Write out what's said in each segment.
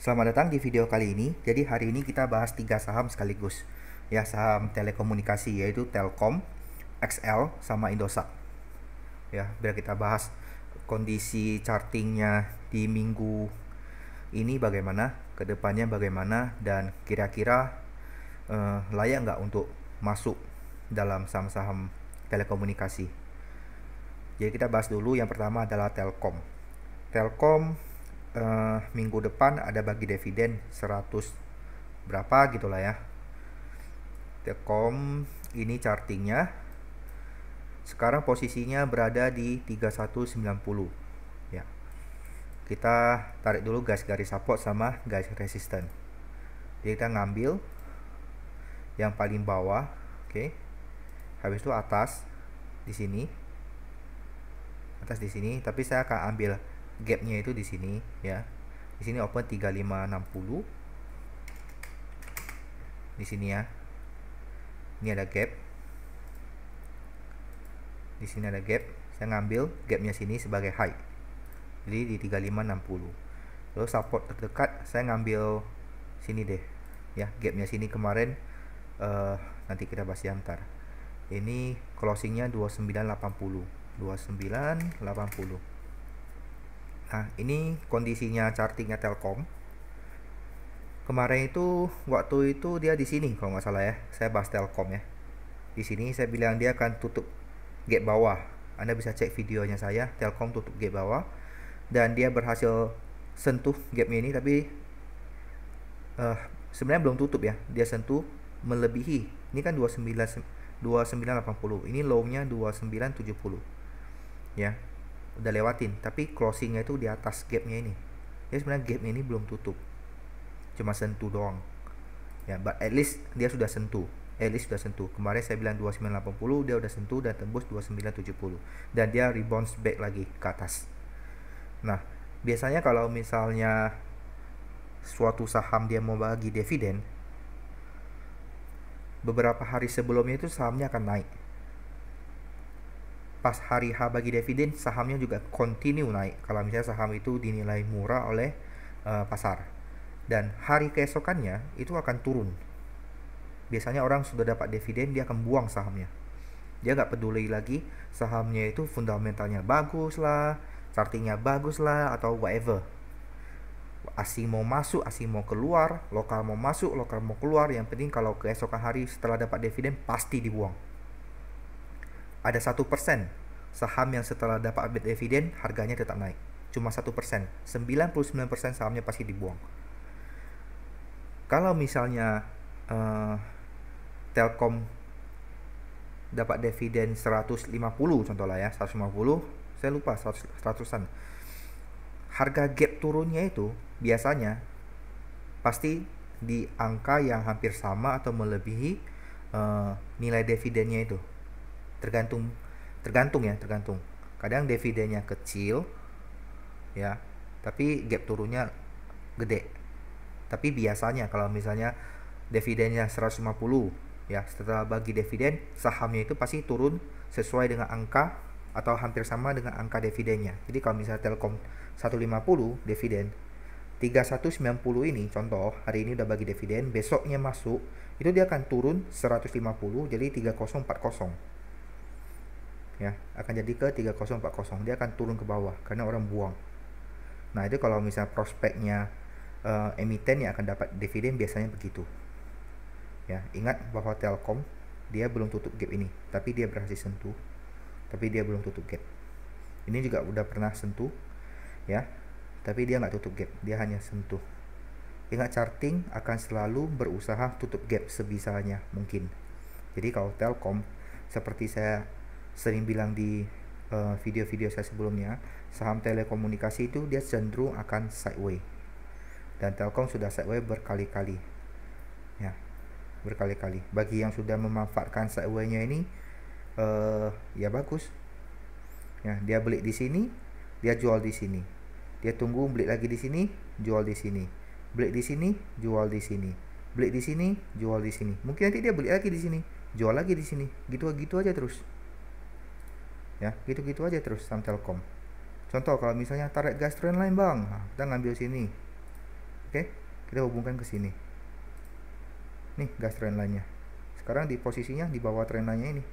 Selamat datang di video kali ini. Jadi hari ini kita bahas 3 saham sekaligus. Ya, saham telekomunikasi yaitu Telkom, XL, sama Indosat. Ya, biar kita bahas kondisi chartingnya di minggu ini bagaimana, kedepannya bagaimana, dan kira-kira layak nggak untuk masuk dalam saham-saham telekomunikasi. Jadi kita bahas dulu, yang pertama adalah Telkom. Telkom minggu depan ada bagi dividen 100 berapa gitulah ya. Telkom ini chartingnya sekarang posisinya berada di 3190 ya. Kita tarik dulu garis support sama garis resisten. Jadi kita ngambil yang paling bawah, oke. Habis itu atas di sini. Atas di sini, tapi saya akan ambil gapnya itu di sini ya. Di sini open 3560. Di sini ya. Ini ada gap. Di sini ada gap. Saya ngambil gapnya sini sebagai high. Jadi di 3560. Lalu support terdekat saya ngambil sini deh. Ya, gapnya sini kemarin nanti kita bahas ya ntar. Ini closingnya 2980. 2980. Nah, ini kondisinya chartingnya Telkom. Kemarin itu waktu itu dia di sini kalau nggak salah ya. Saya bahas Telkom ya. Di sini saya bilang dia akan tutup gap bawah. Anda bisa cek videonya saya. Telkom tutup gap bawah dan dia berhasil sentuh gapnya ini, tapi sebenarnya belum tutup ya. Dia sentuh melebihi. Ini kan 2980. Ini low-nya 2970. Ya. Udah lewatin, tapi closingnya itu di atas gapnya ini. Jadi sebenarnya gapnya ini belum tutup, cuma sentuh doang ya, but at least dia sudah sentuh. Kemarin saya bilang 2980, dia udah sentuh dan tembus 2970 dan dia rebound back lagi ke atas. Nah, biasanya kalau misalnya suatu saham dia mau bagi dividen, beberapa hari sebelumnya itu sahamnya akan naik. Pas hari H bagi dividen, sahamnya juga continue naik kalau misalnya saham itu dinilai murah oleh pasar. Dan hari keesokannya itu akan turun. Biasanya orang sudah dapat dividen, dia akan buang sahamnya. Dia nggak peduli lagi sahamnya itu fundamentalnya bagus lah, chartingnya bagus lah, atau whatever. Asing mau masuk, asing mau keluar, lokal mau masuk, lokal mau keluar, yang penting kalau keesokan hari setelah dapat dividen pasti dibuang. Ada 1% saham yang setelah dapat dividen harganya tetap naik. Cuma 1%. 99% sahamnya pasti dibuang. Kalau misalnya Telkom dapat dividen 150 contoh lah ya, 150, saya lupa 100-an. Harga gap turunnya itu biasanya pasti di angka yang hampir sama atau melebihi nilai dividennya itu. Tergantung. Kadang dividennya kecil ya, tapi gap turunnya gede. Tapi biasanya kalau misalnya dividennya 150 ya, setelah bagi dividen sahamnya itu pasti turun sesuai dengan angka atau hampir sama dengan angka dividennya. Jadi kalau misalnya Telkom 150 dividen, 3190 ini contoh hari ini udah bagi dividen, besoknya masuk itu dia akan turun 150 jadi 3040 ya, akan jadi ke 3040. Dia akan turun ke bawah karena orang buang. Nah, itu kalau misalnya prospeknya emiten yang akan dapat dividen biasanya begitu ya. Ingat bahwa Telkom dia belum tutup gap ini, tapi dia berhasil sentuh, tapi dia belum tutup gap. Ini juga udah pernah sentuh ya, tapi dia nggak tutup gap, dia hanya sentuh. Ingat, charting akan selalu berusaha tutup gap sebisanya mungkin. Jadi kalau Telkom, seperti saya sering bilang di video-video saya sebelumnya, saham telekomunikasi itu dia cenderung akan sideways. Dan Telkom sudah sideways berkali-kali ya, berkali-kali. Bagi yang sudah memanfaatkan sideways-nya ini ya bagus ya. Dia beli di sini, dia jual di sini, dia tunggu beli lagi di sini, jual di sini, beli di sini, jual di sini, beli di sini, jual di sini. Mungkin nanti dia beli lagi di sini, jual lagi di sini, gitu aja terus ya, gitu aja terus saham Telkom. Contoh kalau misalnya tarik gas trend line bang, kita ngambil sini, Oke, kita hubungkan ke sini. Nih gas trendline-nya. Sekarang di posisinya di bawah trendline-nya ini.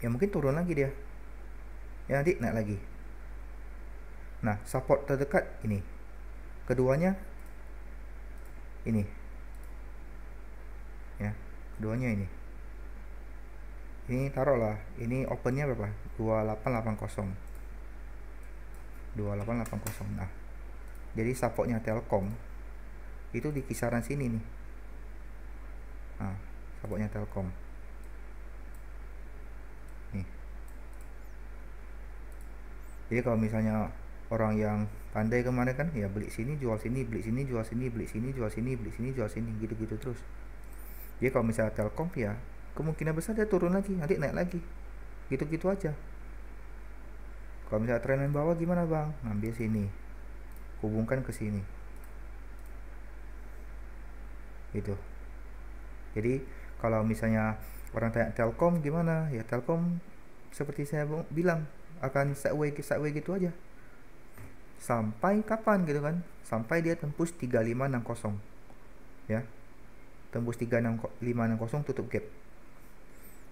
Ya mungkin turun lagi dia. Ya nanti naik lagi. Nah, support terdekat ini. Keduanya ini. Ya, keduanya ini. Ini taruhlah, ini opennya berapa? 2880. 2880. Nah, jadi supportnya Telkom itu di kisaran sini nih. Nah, supportnya Telkom nih. Jadi kalau misalnya orang yang pandai kemarin kan ya beli sini jual sini, beli sini jual sini, beli sini jual sini, beli sini jual sini, gitu-gitu terus. Jadi kalau misalnya Telkom ya kemungkinan besar dia turun lagi, nanti naik lagi, gitu-gitu aja. Kalau misalnya trend bawah gimana bang? Ngambil sini, hubungkan ke sini, gitu. Jadi kalau misalnya orang tanya Telkom gimana, ya Telkom seperti saya bilang akan sideways gitu aja. Sampai kapan gitu kan? Sampai dia tembus 3560. Ya. Tembus 3560 tutup gap.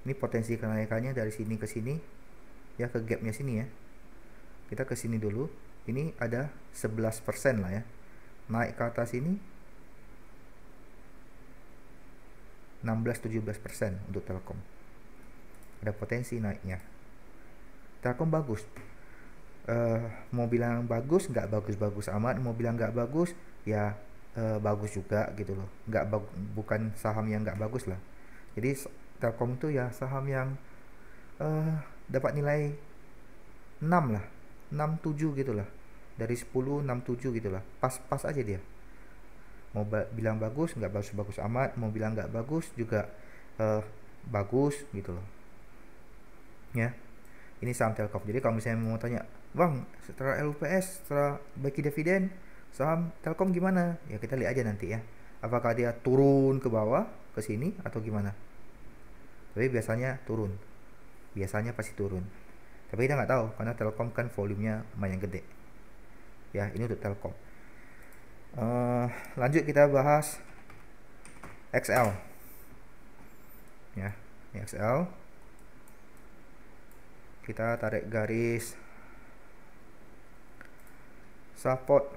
Ini potensi kenaikannya dari sini ke sini ya, ke gapnya sini ya. Kita ke sini dulu. Ini ada 11% lah ya. Naik ke atas ini 16-17% untuk Telkom. Ada potensi naiknya. Telkom bagus. Mau bilang bagus, nggak bagus-bagus amat. Mau bilang nggak bagus, ya bagus juga gitu loh. Bukan saham yang nggak bagus lah. Jadi Telkom itu ya saham yang dapat nilai 6 lah, 6-7 gitu lah. Dari 10, 6-7 gitu lah. Pas-pas aja dia. Mau bilang bagus, nggak bagus-bagus amat. Mau bilang nggak bagus juga bagus gitu loh. Ya, ini saham Telkom. Jadi kalau misalnya mau tanya, bang, setelah LUPS, setelah bagi dividen, saham Telkom gimana? Ya kita lihat aja nanti ya. Apakah dia turun ke bawah, ke sini, atau gimana? Tapi biasanya turun. Biasanya pasti turun. Tapi kita nggak tahu, karena Telkom kan volumenya lumayan gede. Ya, ini untuk Telkom. Lanjut kita bahas XL. Ya, ini XL. Kita tarik garis support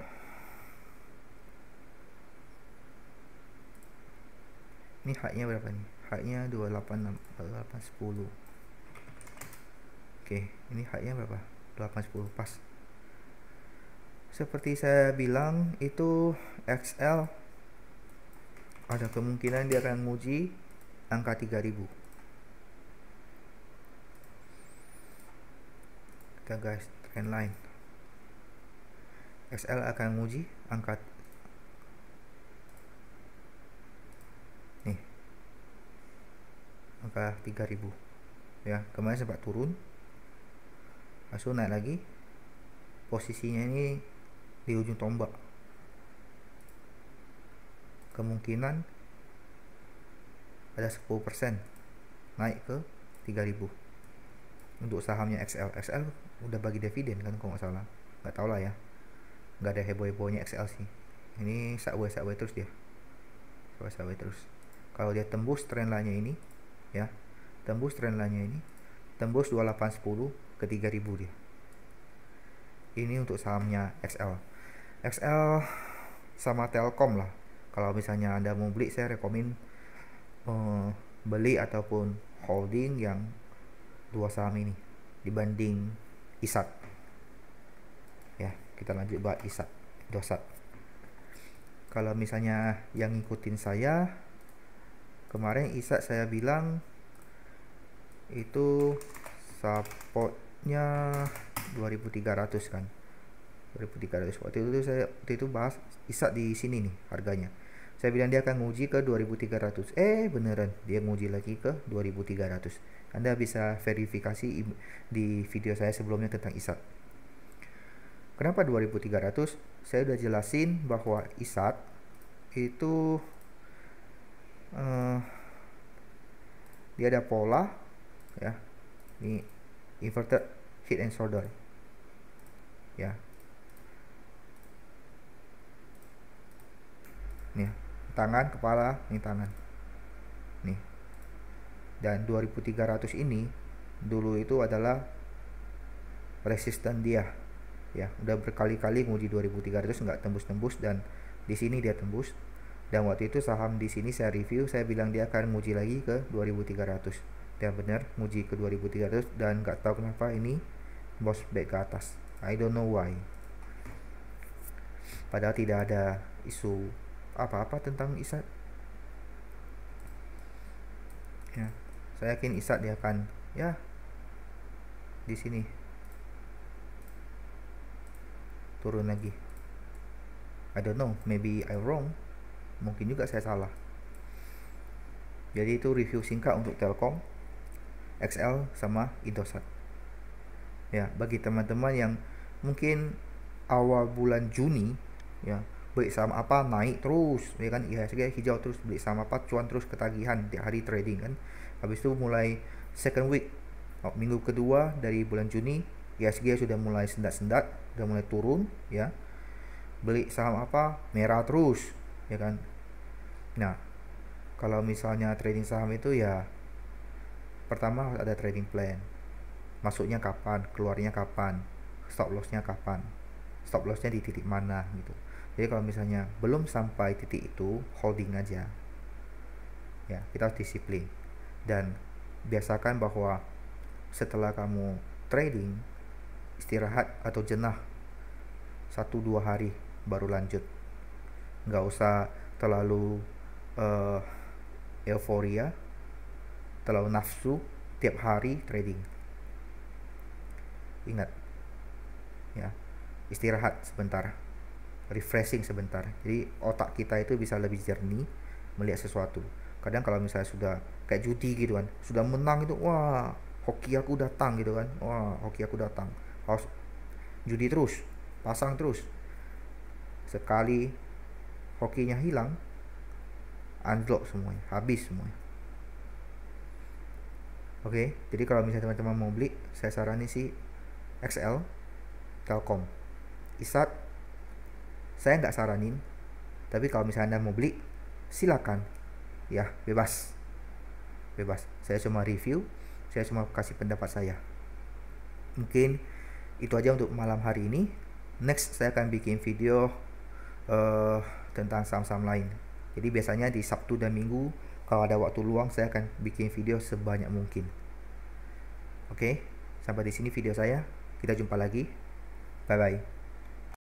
ini, high-nya berapa nih? High-nya 2810. Oke, ini high-nya berapa? 810 pas. Seperti saya bilang itu XL ada kemungkinan dia akan menguji angka 3000. Kita guys, trend line XL akan menguji angka nih, angka 3000 ya. Kemarin sempat turun, langsung naik lagi. Posisinya ini di ujung tombak, kemungkinan ada 10% naik ke 3000 untuk sahamnya XL. XL udah bagi dividen kan kalau nggak salah, nggak tahu lah ya, nggak ada heboh-hebohnya XL sih. Ini sideways terus dia, sideways terus. Kalau dia tembus trend line-nya ini ya, tembus trend line-nya ini, tembus 2810 ke 3000 dia. Ini untuk sahamnya XL. XL sama Telkom lah. Kalau misalnya Anda mau beli, saya rekomen beli ataupun holding yang dua saham ini dibanding ISAT. Ya, kita lanjut bahas ISAT, Indosat. Kalau misalnya yang ngikutin saya kemarin, ISAT saya bilang itu supportnya 2300 kan, 2300. Waktu itu bahas ISAT di sini nih harganya. Saya bilang dia akan nguji ke 2300. Beneran dia nguji lagi ke 2300. Anda bisa verifikasi di video saya sebelumnya tentang ISAT. Kenapa 2300? Saya udah jelasin bahwa ISAT itu dia ada pola ya. Ini inverted head and shoulder. Ya. nih tangan, kepala, ini tangan nih. Dan 2300 ini dulu itu adalah resisten dia ya, udah berkali-kali nguji 2300 nggak tembus-tembus, dan di sini dia tembus. Dan waktu itu saham di sini saya review, saya bilang dia akan nguji lagi ke 2300, dan benar nguji ke 2300, dan nggak tahu kenapa ini bounce back ke atas. I don't know why, padahal tidak ada isu apa-apa tentang ISAT ya. Saya yakin ISAT dia akan ya di sini turun lagi. I don't know, maybe I wrong, mungkin juga saya salah. Jadi itu review singkat untuk Telkom, XL sama Indosat ya. Bagi teman-teman yang mungkin awal bulan Juni ya, beli saham apa naik terus ya kan, IHSG hijau terus, beli saham apa cuan terus, ketagihan di hari trading kan. Habis itu mulai second week, minggu kedua dari bulan Juni, IHSG sudah mulai sendat-sendat, sudah mulai turun ya, beli saham apa merah terus ya kan. Nah, kalau misalnya trading saham itu ya pertama harus ada trading plan, masuknya kapan, keluarnya kapan, stop lossnya kapan, stop lossnya di titik mana gitu. Jadi kalau misalnya belum sampai titik itu, holding aja ya. Kita harus disiplin dan biasakan bahwa setelah kamu trading, istirahat atau jenah 1-2 hari baru lanjut. Nggak usah terlalu euforia, terlalu nafsu tiap hari trading. Ingat ya, istirahat sebentar, refreshing sebentar, jadi otak kita itu bisa lebih jernih melihat sesuatu. Kadang kalau misalnya sudah kayak judi gitu kan, sudah menang itu, wah hoki aku datang gitu kan, wah hoki aku datang, harus judi terus, pasang terus. Sekali hokinya hilang, unlock semuanya, habis semuanya. Oke, jadi kalau misalnya teman-teman mau beli, saya saranin sih XL, Telkom. ISAT saya nggak saranin, tapi kalau misalnya Anda mau beli, silakan ya, bebas. Saya cuma review, saya cuma kasih pendapat saya. Mungkin itu aja untuk malam hari ini. Next saya akan bikin video tentang saham-saham lain. Jadi biasanya di Sabtu dan Minggu kalau ada waktu luang, saya akan bikin video sebanyak mungkin. Oke, sampai di sini video saya. Kita jumpa lagi. Bye bye.